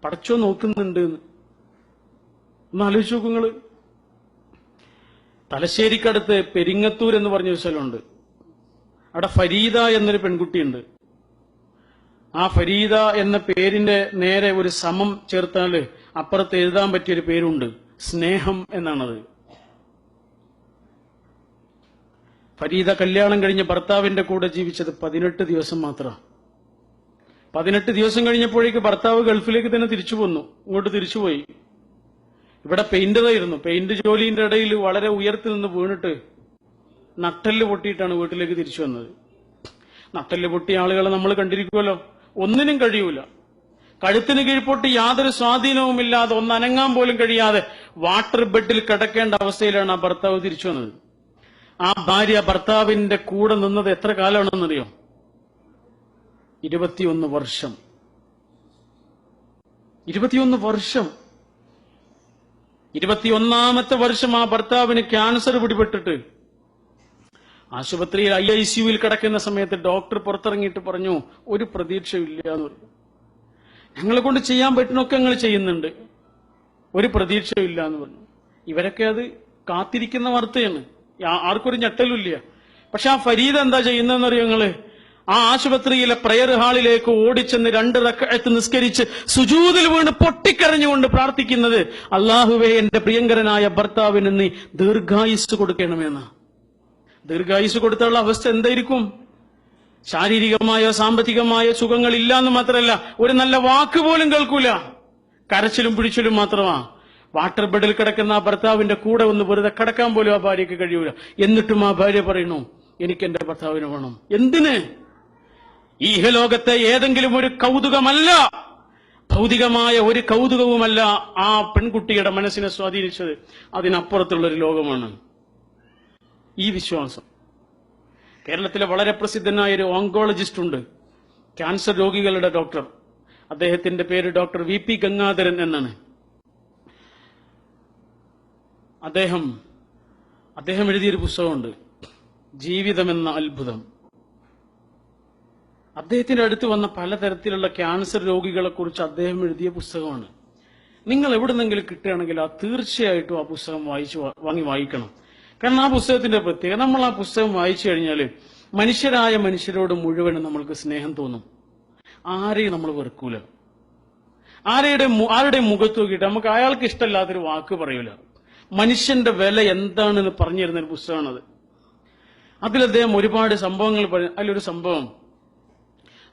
പടച്ചോ നോക്കുന്നുണ്ട് എന്ന്. ഒന്ന് ആലോചിച്ച് നോക്കുങ്ങള്. തലശ്ശേരിക്കടുത്ത് പെരിങ്ങത്തൂർ എന്ന് പറഞ്ഞൊരു സ്ഥലമുണ്ട്. അവിടെ ഫരീദ എന്നൊരു പെൺകുട്ടിയുണ്ട്. ആ ഫരീദ എന്ന പേരിന്റെ നേരെ ഒരു സമം ചേർത്താല് അപ്പുറത്ത് എഴുതാൻ പറ്റിയൊരു പേരുണ്ട്, സ്നേഹം എന്നാണത്. ഫരീദ കല്യാണം കഴിഞ്ഞ് ഭർത്താവിന്റെ കൂടെ ജീവിച്ചത് 18 ദിവസം മാത്രം. 18 ദിവസം കഴിഞ്ഞപ്പോഴേക്ക് ഭർത്താവ് ഗൾഫിലേക്ക് തന്നെ തിരിച്ചു പോന്നു, ഇങ്ങോട്ട് തിരിച്ചുപോയി. ഇവിടെ പെയിന്ററായിരുന്നു. പെയിന്റ് ജോലിന്റെ ഇടയിൽ വളരെ ഉയർത്തി നിന്ന് വീണിട്ട് നട്ടെല്ല് പൊട്ടിയിട്ടാണ് വീട്ടിലേക്ക് തിരിച്ചു വന്നത്. നട്ടെല്ല് പൊട്ടിയ ആളുകളെ നമ്മൾ കണ്ടിരിക്കുമല്ലോ, ഒന്നിനും കഴിയൂല. കഴുത്തിന് കീഴ്പോട്ട് യാതൊരു സ്വാധീനവുമില്ലാതെ, ഒന്നനങ്ങാൻ പോലും കഴിയാതെ വാട്ടർ ബെഡിൽ കിടക്കേണ്ട അവസ്ഥയിലാണ് ആ ഭർത്താവ് തിരിച്ചു വന്നത്. ആ ഭാര്യ ഭർത്താവിന്റെ കൂടെ നിന്നത് എത്ര കാലമാണെന്നറിയോ? 21 വർഷം. 21 വർഷം. 21ാമത്തെ വർഷം ആ ഭർത്താവിന് ക്യാൻസർ പിടിപെട്ടിട്ട് ആശുപത്രിയിൽ IICUവിൽ കിടക്കുന്ന സമയത്ത് ഡോക്ടർ പുറത്തിറങ്ങിയിട്ട് പറഞ്ഞു, ഒരു പ്രതീക്ഷയില്ല എന്ന് പറഞ്ഞു. ഞങ്ങളെ കൊണ്ട് ചെയ്യാൻ പറ്റുന്നൊക്കെ ഞങ്ങൾ ചെയ്യുന്നുണ്ട്, ഒരു പ്രതീക്ഷയില്ല എന്ന് പറഞ്ഞു. ഇവരൊക്കെ അത് കാത്തിരിക്കുന്ന വാർത്തയാണ്, ആർക്കൊരു ഞെട്ടലുമില്ല. പക്ഷെ ആ ഫരീദ എന്താ ചെയ്യുന്നതെന്നറിയോ നിങ്ങള്? ആ ആശുപത്രിയിലെ പ്രയർ ഹാളിലേക്ക് ഓടിച്ചെന്ന് 2 റക്അത്ത് നിസ്കരിച്ച് സുജൂദിൽ വീണ് പൊട്ടിക്കരഞ്ഞുകൊണ്ട് പ്രാർത്ഥിക്കുന്നത്, അല്ലാഹുവേ എന്റെ പ്രിയങ്കരനായ ഭർത്താവിന് നീ ദീർഘായുസ് കൊടുക്കണമെന്ന്. ദീർഘായുസ് കൊടുത്തുള്ള അവസ്ഥ എന്തായിരിക്കും? ശാരീരികമായോ സാമ്പത്തികമായോ സുഖങ്ങൾ ഇല്ലാന്ന് മാത്രമല്ല, ഒരു നല്ല വാക്ക് പോലും കേൾക്കൂല, കരച്ചിലും പിടിച്ചിലും മാത്രമാ. വാട്ടർ ബെഡിൽ കിടക്കുന്ന ആ ഭർത്താവിന്റെ കൂടെ ഒന്ന് വെറുതെ കിടക്കാൻ പോലും ആ ഭാര്യയ്ക്ക് കഴിയൂല. എന്നിട്ടും ആ ഭാര്യ പറയുന്നു, എനിക്ക് എന്റെ ഭർത്താവിനെ വേണം. എന്തിന്? ഈ ഇഹലോകത്തെ ഏതെങ്കിലും ഒരു കൗതുകമല്ല, ഭൗതികമായ ഒരു കൗതുകവുമല്ല ആ പെൺകുട്ടിയുടെ മനസ്സിനെ സ്വാധീനിച്ചത്, അതിനപ്പുറത്തുള്ളൊരു ലോകമാണ് ഈ വിശ്വാസം. കേരളത്തിലെ വളരെ പ്രസിദ്ധനായ ഒരു ഓങ്കോളജിസ്റ്റ് ഉണ്ട്, ക്യാൻസർ രോഗികളുടെ ഡോക്ടർ. അദ്ദേഹത്തിന്റെ പേര് ഡോക്ടർ VP ഗംഗാധരൻ എന്നാണ്. അദ്ദേഹം എഴുതിയൊരു പുസ്തകമുണ്ട്, ജീവിതമെന്ന അത്ഭുതം. അദ്ദേഹത്തിന്റെ അടുത്ത് വന്ന പലതരത്തിലുള്ള ക്യാൻസർ രോഗികളെ കുറിച്ച് അദ്ദേഹം എഴുതിയ പുസ്തകമാണ്. നിങ്ങൾ എവിടുന്നെങ്കിലും കിട്ടുകയാണെങ്കിൽ തീർച്ചയായിട്ടും ആ പുസ്തകം വാങ്ങി വായിക്കണം. കാരണം ആ പുസ്തകത്തിന്റെ പ്രത്യേകത, നമ്മൾ ആ പുസ്തകം വായിച്ചു കഴിഞ്ഞാൽ മനുഷ്യരായ മനുഷ്യരോട് മുഴുവനും നമ്മൾക്ക് സ്നേഹം തോന്നും. ആരെയും നമ്മൾ വെറുക്കൂല. ആരുടെ മുഖത്ത് നോക്കിയിട്ട് നമുക്ക് അയാൾക്ക് ഇഷ്ടമല്ലാത്തൊരു വാക്ക് പറയൂല. മനുഷ്യന്റെ വില എന്താണെന്ന് പറഞ്ഞു തരുന്നൊരു പുസ്തകമാണത്. അതിൽ അദ്ദേഹം ഒരുപാട് സംഭവങ്ങൾ പറഞ്ഞു. അതിലൊരു സംഭവം,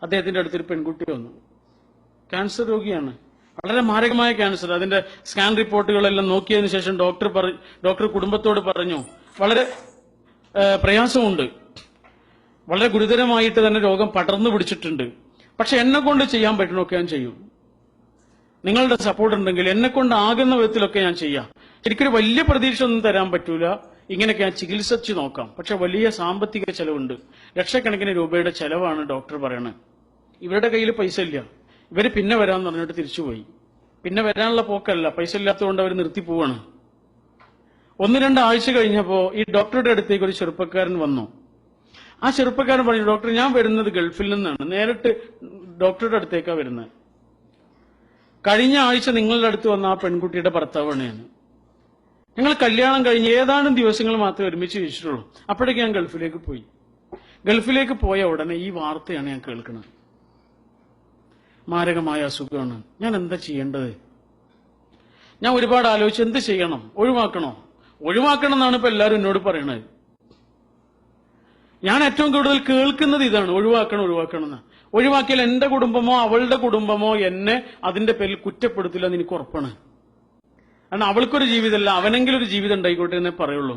അദ്ദേഹത്തിന്റെ അടുത്തൊരു പെൺകുട്ടി വന്നു, ക്യാൻസർ രോഗിയാണ്, വളരെ മാരകമായ ക്യാൻസർ. അതിന്റെ സ്കാൻ റിപ്പോർട്ടുകളെല്ലാം നോക്കിയതിനു ശേഷം ഡോക്ടർ കുടുംബത്തോട് പറഞ്ഞു, വളരെ പ്രയാസമുണ്ട്, വളരെ ഗുരുതരമായിട്ട് തന്നെ രോഗം പടർന്നു പിടിച്ചിട്ടുണ്ട്, പക്ഷെ എന്നെ കൊണ്ട് ചെയ്യാൻ പറ്റുന്നൊക്കെ ഞാൻ ചെയ്യും, നിങ്ങളുടെ സപ്പോർട്ട് ഉണ്ടെങ്കിൽ എന്നെ കൊണ്ട് ആകുന്ന വിധത്തിലൊക്കെ ഞാൻ ചെയ്യാം. എനിക്കൊരു വലിയ പ്രതീക്ഷ ഒന്നും തരാൻ പറ്റൂല, ഇങ്ങനെയൊക്കെ ഞാൻ ചികിത്സിച്ച് നോക്കാം, പക്ഷെ വലിയ സാമ്പത്തിക ചെലവുണ്ട്, ലക്ഷക്കണക്കിന് രൂപയുടെ ചെലവാണ് ഡോക്ടർ പറയണത്. ഇവരുടെ കയ്യിൽ പൈസ ഇല്ല, ഇവര് പിന്നെ വരാമെന്ന് പറഞ്ഞിട്ട് തിരിച്ചുപോയി. പിന്നെ വരാനുള്ള പോക്കല്ല, പൈസ ഇല്ലാത്തതുകൊണ്ട് അവർ നിർത്തി പോവാണ്. 1-2 ആഴ്ച കഴിഞ്ഞപ്പോ ഈ ഡോക്ടറുടെ അടുത്തേക്ക് ഒരു ചെറുപ്പക്കാരൻ വന്നു. ആ ചെറുപ്പക്കാരൻ പറഞ്ഞു, ഡോക്ടർ ഞാൻ വരുന്നത് ഗൾഫിൽ നിന്നാണ്, നേരിട്ട് ഡോക്ടറുടെ അടുത്തേക്കാണ് വരുന്നത്. കഴിഞ്ഞ ആഴ്ച നിങ്ങളുടെ അടുത്ത് വന്ന ആ പെൺകുട്ടിയുടെ ഭർത്താവാണ് ഞാൻ. ഞങ്ങൾ കല്യാണം കഴിഞ്ഞ് ഏതാനും ദിവസങ്ങൾ മാത്രമേ ഒരുമിച്ച് ജീവിച്ചിട്ടുള്ളൂ. അപ്പോഴേക്ക് ഞാൻ ഗൾഫിലേക്ക് പോയി. ഗൾഫിലേക്ക് പോയ ഉടനെ ഈ വാർത്തയാണ് ഞാൻ കേൾക്കുന്നത്. മാരകമായ അസുഖമാണ്, ഞാൻ എന്താ ചെയ്യേണ്ടത്? ഞാൻ ഒരുപാട് ആലോചിച്ച് എന്ത് ചെയ്യണം, ഒഴിവാക്കണം എന്നാണ് ഇപ്പൊ എല്ലാവരും എന്നോട് പറയണത്. ഞാൻ ഏറ്റവും കൂടുതൽ കേൾക്കുന്നത് ഇതാണ്, ഒഴിവാക്കണം എന്ന്. ഒഴിവാക്കിയാൽ എന്റെ കുടുംബമോ അവളുടെ കുടുംബമോ എന്നെ അതിന്റെ പേരിൽ കുറ്റപ്പെടുത്തില്ല എന്ന് എനിക്ക് ഉറപ്പാണ്. കാരണം അവൾക്കൊരു ജീവിതമല്ല, അവനെങ്കിലും ഒരു ജീവിതം ഉണ്ടായിക്കോട്ടെ എന്നേ പറയുള്ളൂ.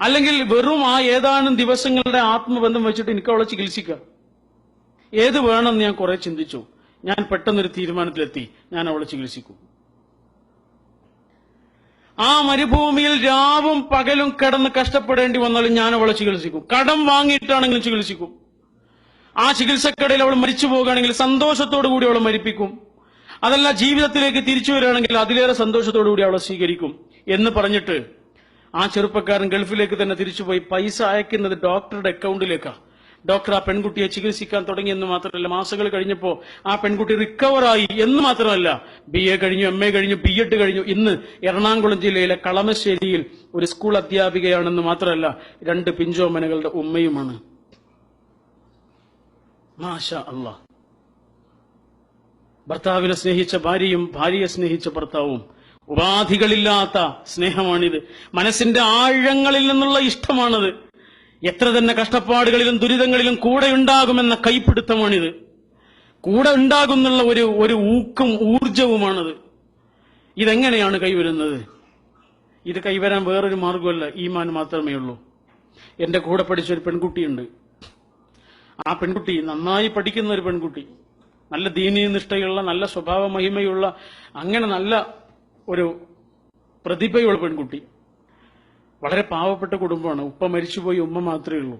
അല്ലെങ്കിൽ വെറും ആ ഏതാനും ദിവസങ്ങളുടെ ആത്മബന്ധം വെച്ചിട്ട് എനിക്ക് അവളെ ചികിത്സിക്കാം. ഏത് വേണമെന്ന് ഞാൻ കുറെ ചിന്തിച്ചു. ഞാൻ പെട്ടെന്നൊരു തീരുമാനത്തിലെത്തി, ഞാൻ അവളെ ചികിത്സിക്കും. ആ മരുഭൂമിയിൽ രാവും പകലും കിടന്ന് കഷ്ടപ്പെടേണ്ടി വന്നാലും ഞാൻ അവളെ ചികിത്സിക്കും. കടം വാങ്ങിയിട്ടാണെങ്കിലും ചികിത്സിക്കും. ആ ചികിത്സക്കിടയിൽ അവൾ മരിച്ചു പോകുകയാണെങ്കിൽ സന്തോഷത്തോടു കൂടി അവളെ മരിപ്പിക്കും. അതല്ല, ജീവിതത്തിലേക്ക് തിരിച്ചു വരികയാണെങ്കിൽ അതിലേറെ സന്തോഷത്തോടു കൂടി അവളെ സ്വീകരിക്കും എന്ന് പറഞ്ഞിട്ട് ആ ചെറുപ്പക്കാരൻ ഗൾഫിലേക്ക് തന്നെ തിരിച്ചുപോയി. പൈസ അയക്കുന്നത് ഡോക്ടറുടെ അക്കൗണ്ടിലേക്കാണ്. ഡോക്ടർ ആ പെൺകുട്ടിയെ ചികിത്സിക്കാൻ തുടങ്ങിയെന്ന് മാത്രമല്ല, മാസങ്ങൾ കഴിഞ്ഞപ്പോ ആ പെൺകുട്ടി റിക്കവറായി എന്ന് മാത്രമല്ല, BA കഴിഞ്ഞു, MA കഴിഞ്ഞു, B.Ed കഴിഞ്ഞു. ഇന്ന് എറണാകുളം ജില്ലയിലെ കളമശ്ശേരിയിൽ ഒരു സ്കൂൾ അധ്യാപികയാണെന്ന് മാത്രമല്ല, 2 പിഞ്ചോമനകളുടെ ഉമ്മയുമാണ്. മാഷാ അല്ലാഹ്. ഭർത്താവിനെ സ്നേഹിച്ച ഭാര്യയും ഭാര്യയെ സ്നേഹിച്ച ഭർത്താവും. ഉപാധികളില്ലാത്ത സ്നേഹമാണിത്. മനസ്സിന്റെ ആഴങ്ങളിൽ നിന്നുള്ള ഇഷ്ടമാണത്. എത്ര തന്നെ കഷ്ടപ്പാടുകളിലും ദുരിതങ്ങളിലും കൂടെ ഉണ്ടാകുമെന്ന കൈപ്പിടുത്തമാണിത്. കൂടെ ഉണ്ടാകുന്നുള്ള ഒരു ഊക്കും ഊർജവുമാണത്. ഇതെങ്ങനെയാണ് കൈവരുന്നത്? ഇത് കൈവരാൻ വേറൊരു മാർഗമല്ല, ഈമാൻ മാത്രമേ ഉള്ളൂ. എന്റെ കൂടെ പഠിച്ചൊരു പെൺകുട്ടിയുണ്ട്. ആ പെൺകുട്ടി നന്നായി പഠിക്കുന്ന ഒരു പെൺകുട്ടി, നല്ല ദീനീ നിഷ്ഠയുള്ള, നല്ല സ്വഭാവ മഹിമയുള്ള, അങ്ങനെ നല്ല ഒരു പ്രതിഭയുള്ള പെൺകുട്ടി. വളരെ പാവപ്പെട്ട കുടുംബമാണ്. ഉപ്പ മരിച്ചുപോയി, ഉമ്മ മാത്രമേ ഉള്ളൂ.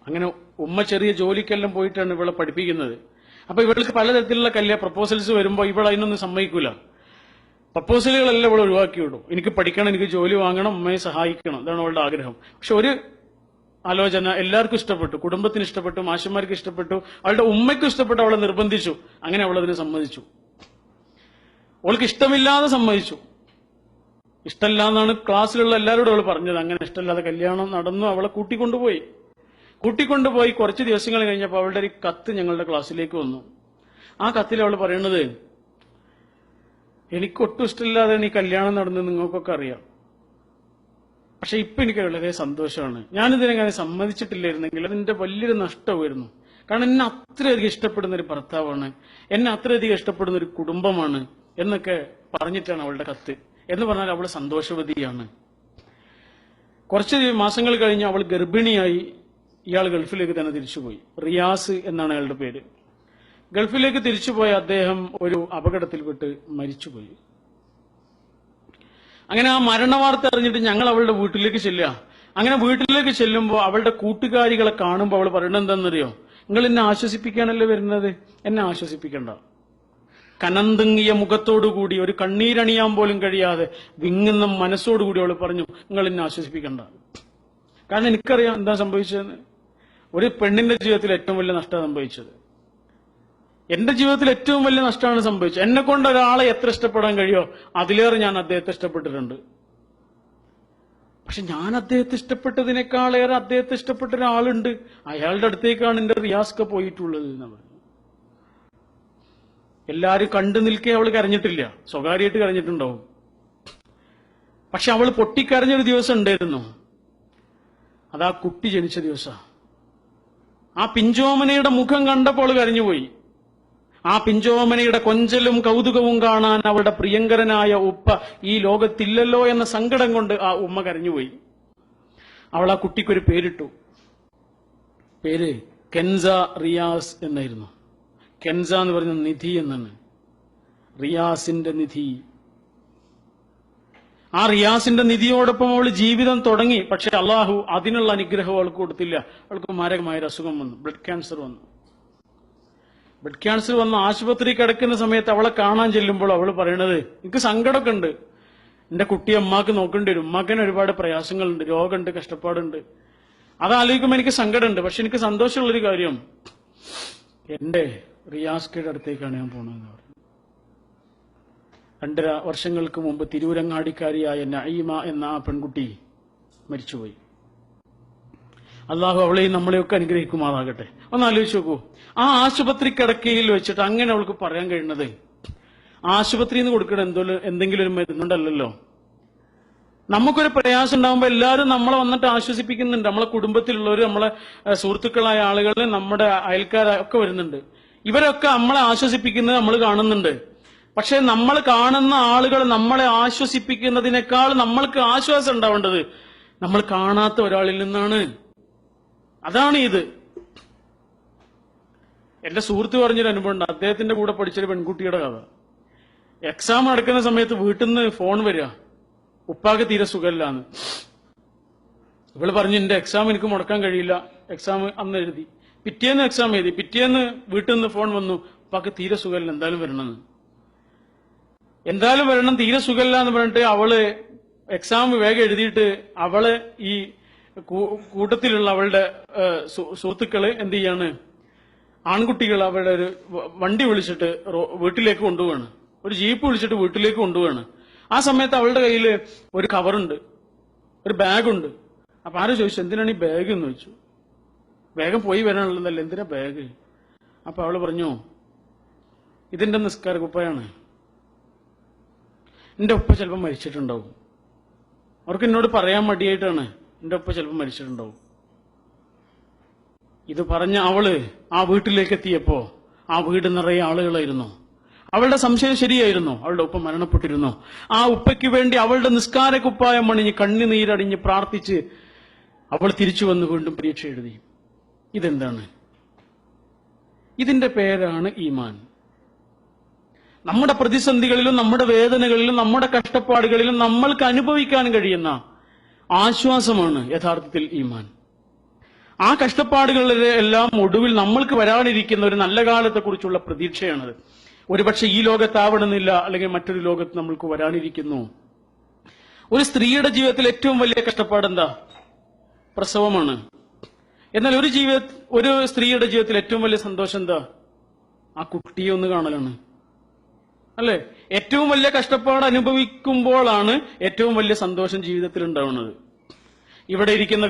അങ്ങനെ ഉമ്മ ചെറിയ ജോലിക്കെല്ലാം പോയിട്ടാണ് ഇവളെ പഠിപ്പിക്കുന്നത്. അപ്പൊ ഇവൾക്ക് പലതരത്തിലുള്ള പ്രപ്പോസൽസ് വരുമ്പോൾ ഇവൾ അതിനൊന്നും സമ്മതിക്കൂല. പ്രപ്പോസലുകളെല്ലാം ഇവൾ ഒഴിവാക്കി വിടും. എനിക്ക് പഠിക്കണം, എനിക്ക് ജോലി വാങ്ങണം, ഉമ്മയെ സഹായിക്കണം, ഇതാണ് അവളുടെ ആഗ്രഹം. പക്ഷെ ഒരു ആലോചന എല്ലാവർക്കും ഇഷ്ടപ്പെട്ടു, കുടുംബത്തിന് ഇഷ്ടപ്പെട്ടു, മാഷന്മാർക്ക് ഇഷ്ടപ്പെട്ടു, അവളുടെ ഉമ്മയ്ക്കും ഇഷ്ടപ്പെട്ടു. അവളെ നിർബന്ധിച്ചു. അങ്ങനെ അവൾ അതിന് സമ്മതിച്ചു. അവൾക്ക് ഇഷ്ടമില്ലാതെ സമ്മതിച്ചു. ഇഷ്ടമല്ല എന്നാണ് ക്ലാസ്സിലുള്ള എല്ലാവരോടും അവൾ പറഞ്ഞത്. അങ്ങനെ ഇഷ്ടമില്ലാതെ കല്യാണം നടന്നു. അവളെ കൂട്ടിക്കൊണ്ടുപോയി. കുറച്ച് ദിവസങ്ങൾ കഴിഞ്ഞപ്പോൾ അവളുടെ ഒരു കത്ത് ഞങ്ങളുടെ ക്ലാസ്സിലേക്ക് വന്നു. ആ കത്തിൽ അവൾ പറയുന്നത്, എനിക്കൊട്ടും ഇഷ്ടമില്ലാതെയാണ് ഈ കല്യാണം നടന്നത്, നിങ്ങൾക്കൊക്കെ അറിയാം. പക്ഷെ ഇപ്പൊ എനിക്ക് വളരെ സന്തോഷമാണ്. ഞാനിതിനെങ്ങനെ സമ്മതിച്ചിട്ടില്ലായിരുന്നെങ്കിൽ അതിന്റെ വലിയൊരു നഷ്ടമായിരുന്നു. കാരണം എന്നെ അത്രയധികം ഇഷ്ടപ്പെടുന്ന ഒരു ഭർത്താവാണ്, എന്നെ അത്രയധികം ഇഷ്ടപ്പെടുന്ന ഒരു കുടുംബമാണ് എന്നൊക്കെ പറഞ്ഞിട്ടാണ് അവളുടെ കത്ത്. എന്ന് പറഞ്ഞാൽ അവൾ സന്തോഷവതിയാണ്. കുറച്ച് മാസങ്ങൾ കഴിഞ്ഞ് അവൾ ഗർഭിണിയായി. ഇയാൾ ഗൾഫിലേക്ക് തന്നെ തിരിച്ചുപോയി. റിയാസ് എന്നാണ് അയാളുടെ പേര്. ഗൾഫിലേക്ക് തിരിച്ചുപോയ അദ്ദേഹം ഒരു അപകടത്തിൽപ്പെട്ട് മരിച്ചുപോയി. അങ്ങനെ ആ മരണവാർത്ത അറിഞ്ഞിട്ട് ഞങ്ങൾ അവളുടെ വീട്ടിലേക്ക് ചെല്ലുക. അങ്ങനെ വീട്ടിലേക്ക് ചെല്ലുമ്പോൾ അവളുടെ കൂട്ടുകാരികളെ കാണുമ്പോൾ അവൾ പറയുന്നത് എന്താണെന്നറിയോ? നിങ്ങൾ എന്നെ ആശ്വസിപ്പിക്കാനല്ലേ വരുന്നത്, എന്നെ ആശ്വസിപ്പിക്കണ്ട. കനന്തുങ്ങിയ മുഖത്തോടുകൂടി, ഒരു കണ്ണീരണിയാൻ പോലും കഴിയാതെ വിങ്ങുന്ന മനസ്സോടുകൂടി അവൾ പറഞ്ഞു, നിങ്ങൾ എന്നെ ആശ്വസിപ്പിക്കണ്ട. കാരണം എനിക്കറിയാം എന്താ സംഭവിച്ചതെന്ന്. ഒരു പെണ്ണിന്റെ ജീവിതത്തിൽ ഏറ്റവും വലിയ നഷ്ടമാണ് സംഭവിച്ചത്. എന്റെ ജീവിതത്തിൽ ഏറ്റവും വലിയ നഷ്ടമാണ് സംഭവിച്ചത്. എന്നെ കൊണ്ട് ഒരാളെ എത്ര ഇഷ്ടപ്പെടാൻ കഴിയോ അതിലേറെ ഞാൻ അദ്ദേഹത്തെ ഇഷ്ടപ്പെട്ടിട്ടുണ്ട്. പക്ഷെ ഞാൻ അദ്ദേഹത്തെ ഇഷ്ടപ്പെട്ടതിനേക്കാളേറെ അദ്ദേഹത്തെ ഇഷ്ടപ്പെട്ട ഒരാളുണ്ട്. അയാളുടെ അടുത്തേക്കാണ് എന്റെ റിയാസ്ക പോയിട്ടുള്ളത് എന്ന് പറഞ്ഞു. എല്ലാരും കണ്ടു നിൽക്കെ അവൾ കരഞ്ഞിട്ടില്ല, സ്വകാര്യമായിട്ട് കരഞ്ഞിട്ടുണ്ടാവും. പക്ഷെ അവൾ പൊട്ടിക്കരഞ്ഞൊരു ദിവസം ഉണ്ടായിരുന്നു. അതാ കുട്ടി ജനിച്ച ദിവസം. ആ പിഞ്ചോമനയുടെ മുഖം കണ്ടപ്പോൾ അവൾ കരഞ്ഞുപോയി. ആ പിഞ്ചോമനയുടെ കൊഞ്ചലും കൗതുകവും കാണാൻ അവളുടെ പ്രിയങ്കരനായ ഉപ്പ ഈ ലോകത്തില്ലല്ലോ എന്ന സങ്കടം കൊണ്ട് ആ ഉമ്മ കരഞ്ഞുപോയി. അവൾ ആ കുട്ടിക്കൊരു പേരിട്ടു. പേര് കെൻസ റിയാസ് എന്നായിരുന്നു. കെൻസ എന്ന് പറയുന്ന നിധി എന്നാണ്. റിയാസിന്റെ നിധി. ആ റിയാസിന്റെ നിധിയോടൊപ്പം അവൾ ജീവിതം തുടങ്ങി. പക്ഷെ അള്ളാഹു അതിനുള്ള അനുഗ്രഹം അവൾക്ക് കൊടുത്തില്ല. അവൾക്ക് മാരകമായ അസുഖം വന്നു, ബ്ലഡ് ക്യാൻസർ വന്നു. ബ്ലഡ് ക്യാൻസർ വന്ന് ആശുപത്രി കിടക്കുന്ന സമയത്ത് അവളെ കാണാൻ ചെല്ലുമ്പോൾ അവൾ പറയണത്, എനിക്ക് സങ്കടമൊക്കെ ഉണ്ട്, എന്റെ കുട്ടിയെ അമ്മാക്ക് നോക്കേണ്ടി വരും, ഉമ്മാക്കിന് ഒരുപാട് പ്രയാസങ്ങളുണ്ട്, രോഗമുണ്ട്, കഷ്ടപ്പാടുണ്ട്. അതാലോചിക്കുമ്പോൾ എനിക്ക് സങ്കടമുണ്ട്. പക്ഷെ എനിക്ക് സന്തോഷമുള്ളൊരു കാര്യം, എന്റെ റിയാസ്കയുടെ അടുത്തേക്കാണ് ഞാൻ പോണതെന്ന് പറഞ്ഞു. 2.5 വർഷങ്ങൾക്ക് മുമ്പ് തിരൂരങ്ങാടിക്കാരിയായ നഈമ എന്ന ആ പെൺകുട്ടി മരിച്ചുപോയി. അള്ളാഹു അവളെയും നമ്മളെയൊക്കെ അനുഗ്രഹിക്കുമാറാകട്ടെ. ഒന്ന് ആലോചിച്ച് നോക്കൂ, ആ ആശുപത്രി കിടക്കയിൽ വെച്ചിട്ട് അങ്ങനെ അവൾക്ക് പറയാൻ കഴിയുന്നത്, ആശുപത്രിയിൽ നിന്ന് കൊടുക്കണ എന്തെങ്കിലും ഒരു മരുന്നുണ്ടല്ലോ. നമുക്കൊരു പ്രയാസം ഉണ്ടാകുമ്പോൾ എല്ലാവരും നമ്മളെ വന്നിട്ട് ആശ്വസിപ്പിക്കുന്നുണ്ട്. നമ്മളെ കുടുംബത്തിലുള്ളവർ, നമ്മളെ സുഹൃത്തുക്കളായ ആളുകൾ, നമ്മുടെ അയൽക്കാരൊക്കെ വരുന്നുണ്ട്. ഇവരൊക്കെ നമ്മളെ ആശ്വസിപ്പിക്കുന്നത് നമ്മൾ കാണുന്നുണ്ട്. പക്ഷെ നമ്മൾ കാണുന്ന ആളുകൾ നമ്മളെ ആശ്വസിപ്പിക്കുന്നതിനേക്കാൾ നമ്മൾക്ക് ആശ്വാസം ഉണ്ടാവേണ്ടത് നമ്മൾ കാണാത്ത ഒരാളിൽ നിന്നാണ്. അതാണ് ഇത്. എന്റെ സുഹൃത്ത് പറഞ്ഞൊരു അനുഭവം ഉണ്ട്. അദ്ദേഹത്തിന്റെ കൂടെ പഠിച്ചൊരു പെൺകുട്ടിയുടെ കഥ. എക്സാം നടക്കുന്ന സമയത്ത് വീട്ടിൽ നിന്ന് ഫോൺ വരിക, ഉപ്പാക്ക് തീരെ സുഖമില്ലാന്ന്. ഇവള് പറഞ്ഞു, എന്റെ എക്സാം എനിക്ക് മുടക്കാൻ കഴിയില്ല. എക്സാം അന്ന് എഴുതി, പിറ്റേന്ന് എക്സാം എഴുതി, പിറ്റേന്ന് വീട്ടിൽ നിന്ന് ഫോൺ വന്നു, ഉപ്പാക്ക് തീരെ സുഖമില്ല, എന്തായാലും വരണം, തീരെ സുഖമില്ല എന്ന് പറഞ്ഞിട്ട് അവള് എക്സാം വേഗം എഴുതിയിട്ട് അവള് ഈ കൂട്ടത്തിലുള്ള അവളുടെ സുഹൃത്തുക്കള് എന്ത് ചെയ്യാണ്, ആൺകുട്ടികൾ അവളുടെ ഒരു വണ്ടി വിളിച്ചിട്ട് വീട്ടിലേക്ക് കൊണ്ടുപോവാണ്, ഒരു ജീപ്പ് വിളിച്ചിട്ട് വീട്ടിലേക്ക് കൊണ്ടുപോവാണ്. ആ സമയത്ത് അവളുടെ കയ്യിൽ ഒരു കവറുണ്ട്, ഒരു ബാഗുണ്ട്. അപ്പൊ ആരും ചോദിച്ചു, എന്തിനാണ് ഈ ബാഗ് എന്ന് ചോദിച്ചു. വേഗം പോയി വരാനുള്ളതല്ല, എന്തിനാ ബാഗ്? അപ്പൊ അവള് പറഞ്ഞു, ഇതിന്റെ നിസ്കാര കുപ്പായാണ്, എന്റെ ഉപ്പ ചിലപ്പോൾ മരിച്ചിട്ടുണ്ടാവും, അവർക്ക് എന്നോട് പറയാൻ മടിയായിട്ടാണ്, എന്റെ ഉപ്പ ചിലപ്പോൾ മരിച്ചിട്ടുണ്ടാവും. ഇത് പറഞ്ഞ അവള് ആ വീട്ടിലേക്ക് എത്തിയപ്പോ ആ വീട് നിറയെ ആളുകളായിരുന്നു. അവളുടെ സംശയം ശരിയായിരുന്നു, അവളുടെ ഉപ്പ മരണപ്പെട്ടിരുന്നു. ആ ഉപ്പയ്ക്ക് വേണ്ടി അവളുടെ നിസ്കാര കുപ്പായം അണിഞ്ഞ് കണ്ണുനീരടിഞ്ഞ് പ്രാർത്ഥിച്ച് അവൾ തിരിച്ചു വന്ന് വീണ്ടും പരീക്ഷ എഴുതി. ഇതെന്താണ്? ഇതിന്റെ പേരാണ് ഈമാൻ. നമ്മുടെ പ്രതിസന്ധികളിലും നമ്മുടെ വേദനകളിലും നമ്മുടെ കഷ്ടപ്പാടുകളിലും നമ്മൾക്ക് അനുഭവിക്കാൻ കഴിയുന്ന ആശ്വാസമാണ് യഥാർത്ഥത്തിൽ ഈമാൻ. ആ കഷ്ടപ്പാടുകളുടെ എല്ലാം ഒടുവിൽ നമ്മൾക്ക് വരാനിരിക്കുന്ന ഒരു നല്ല കാലത്തെക്കുറിച്ചുള്ള പ്രതീക്ഷയാണത്. ഒരുപക്ഷെ ഈ ലോകത്താവണമെന്നില്ല, അല്ലെങ്കിൽ മറ്റൊരു ലോകത്ത് നമ്മൾക്ക് വരാനിരിക്കുന്നു. ഒരു സ്ത്രീയുടെ ജീവിതത്തിൽ ഏറ്റവും വലിയ കഷ്ടപ്പാട് എന്താ? പ്രസവമാണ്. എന്നാൽ ഒരു സ്ത്രീയുടെ ജീവിതത്തിൽ ഏറ്റവും വലിയ സന്തോഷം എന്താ? ആ കുട്ടിയെ ഒന്ന് കാണലാണ്, അല്ലെ? ഏറ്റവും വലിയ കഷ്ടപ്പാട് അനുഭവിക്കുമ്പോഴാണ് ഏറ്റവും വലിയ സന്തോഷം ജീവിതത്തിൽ ഉണ്ടാവുന്നത്. ഇവിടെ ഇരിക്കുന്ന